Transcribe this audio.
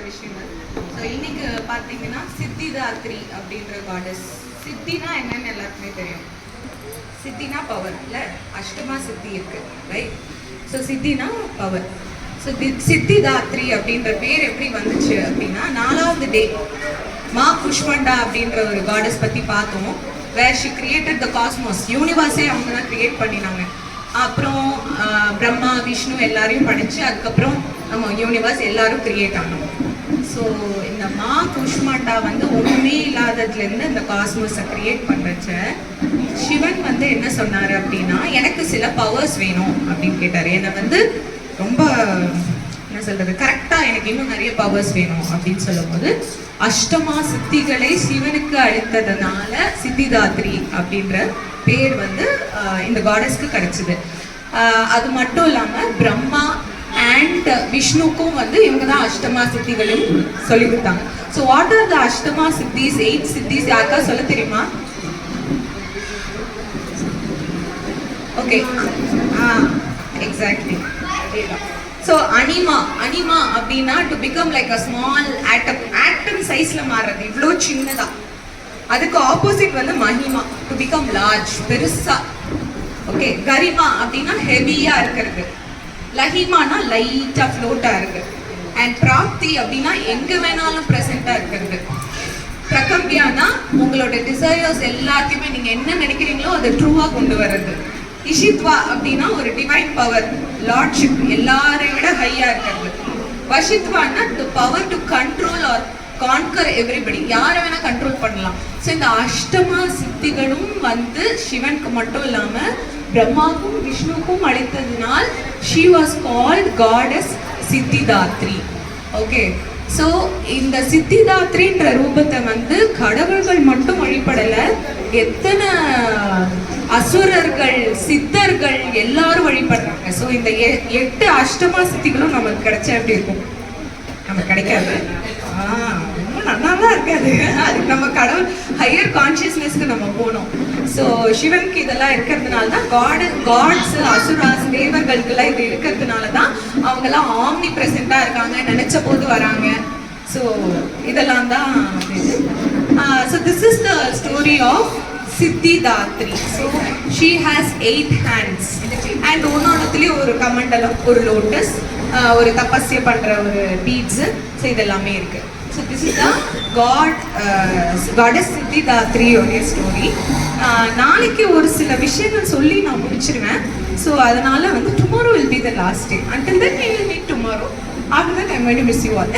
விஷயங்கள். ஸோ இன்னைக்கு பார்த்தீங்கன்னா சித்திதாத்ரி அப்படின்ற காடஸ். சித்தினா என்னன்னு எல்லாருக்குமே தெரியும். சித்தினா பவர் இல்லை, அஷ்டமா சித்தி இருக்கு, ரைட்? ஸோ சித்தினா பவர். ஸோ சித்திதாத்ரி அப்படின்ற பேர் எப்படி வந்துச்சு அப்படின்னா, 4வது டே மா குஷ்மண்டா அப்படின்ற ஒரு காடஸ் பற்றி பார்த்தோம். Where she created the cosmos, யூனிவர்ஸே அவங்க தான் கிரியேட் பண்ணினாங்க. அப்புறம் பிரம்மா விஷ்ணு எல்லாரையும் படித்து அதுக்கப்புறம் நம்ம யூனிவர்ஸ் எல்லாரும் கிரியேட் ஆனோம். ஸோ இந்த மா குஷ்மாண்டா வந்து ஒன்றுமே இல்லாததுலேருந்து இந்த காஸ்மோஸை கிரியேட் பண்ணுறச்ச சிவன் வந்து என்ன சொன்னார் அப்படின்னா, எனக்கு சில பவர்ஸ் வேணும் அப்படின்னு கேட்டார். என்னை வந்து ரொம்ப என்ன சொல்கிறது, கரெக்டாக எனக்கு இன்னும் நிறைய பவர்ஸ் வேணும் அப்படின்னு சொல்லும்போது அஷ்டமா சித்திகளை சிவனுக்கு அளித்ததுனால சித்திதாத்ரி அப்படின்ற பேர் வந்து இந்த காடஸ்க்கு கிடைச்சிது. அது மட்டும் இல்லாமல் பிரம்மா அண்ட் விஷ்ணுக்கும் வந்து இவங்க தான் அஷ்டமா சித்திகளும் சொல்லி கொடுத்தாங்க. ஸோ வாட் ஆர் த அஷ்டமா சித்திஸ், 8 சித்திஸ் யாருக்கா சொல்ல தெரியுமா? Okay, exactly. ஸோ அனிமா அப்படின்னா to become like a small atom சைஸ்ல மாறுறது, இவ்வளோ சின்னதா. அதுக்கு ஆப்போசிட் வந்து மஹிமா, டு பிகம் லார்ஜ், பெருசா. ஓகே, கரிமா அப்படின்னா ஹெவியா இருக்கிறது. லஹிமானா லைட்டா ஃப்ளோட்டா இருக்கு. அண்ட் பிராப்தி அப்படின்னா எங்க வேணாலும் பிரசண்டா இருக்கிறது. பிரகம்பியானா உங்களோட டிசையர்ஸ் எல்லாத்தையுமே நீங்க என்ன நினைக்கிறீங்களோ அதை ட்ரூவா கொண்டு வர்றது. இஷித்வா அப்படின்னா ஒரு டிவைன் பவர், லார்ட்ஷிப், எல்லாரையும் விட ஹையா இருக்கிறது. வஷித்வான்னா the power to control or conquer everybody, யாரை வேணா கண்ட்ரோல் பண்ணலாம். ஸோ இந்த அஷ்டமா சித்திகளும் வந்து சிவனுக்கு மட்டும் இல்லாம பிரம்மாவுக்கும் விஷ்ணுவுக்கும் அளித்ததினால் she was called goddess Siddhidatri. Okay, so இந்த சித்திதாத்ரின்ற ரூபத்தை வந்து கடவுள்கள் மட்டும் வழிபடலை, எத்தனை அசுரர்கள் சித்தர்கள் எல்லாரும் வழிபடுறாங்க. ஸோ இந்த 8 அஷ்டமா சித்திகளும் நமக்கு கிடைச்சா எப்படி இருக்கும்? நமக்கு கிடைக்காது, ரொம்ப நல்லாதான் இருக்காது. அதுக்கு நம்ம கடவுள் ஹையர் கான்சியஸ்னஸ்க்கு நம்ம போகணும். ஸோ சிவனுக்கு இதெல்லாம் இருக்கிறதுனால தான் காட்ஸ் அசுராஸ் தேவர்களுக்கெல்லாம் இது இருக்கிறதுனால தான் அவங்கெல்லாம் ஆம்னி பிரசண்டா இருக்காங்க, நினைச்ச போது வராங்க. ஸோ இதெல்லாம் தான் இது. So this is the story of Siddhidatri. So she has 8 hands and ஒன்னொன்னுத்துலேயும் ஒரு கமண்டலம், ஒரு லோட்டஸ், ஒரு தபஸ்ய பண்ற ஒரு பீட்ஸ். ஸோ இதெல்லாமே இருக்கு. So this is the goddess சித்திதாத்ரியோடைய ஸ்டோரி. நாளைக்கு ஒரு சில விஷயங்கள் சொல்லி நான் முடிச்சிருவேன். ஸோ அதனால வந்து tomorrow will be the last day. Until then we will meet tomorrow. After that I'm going to miss you all.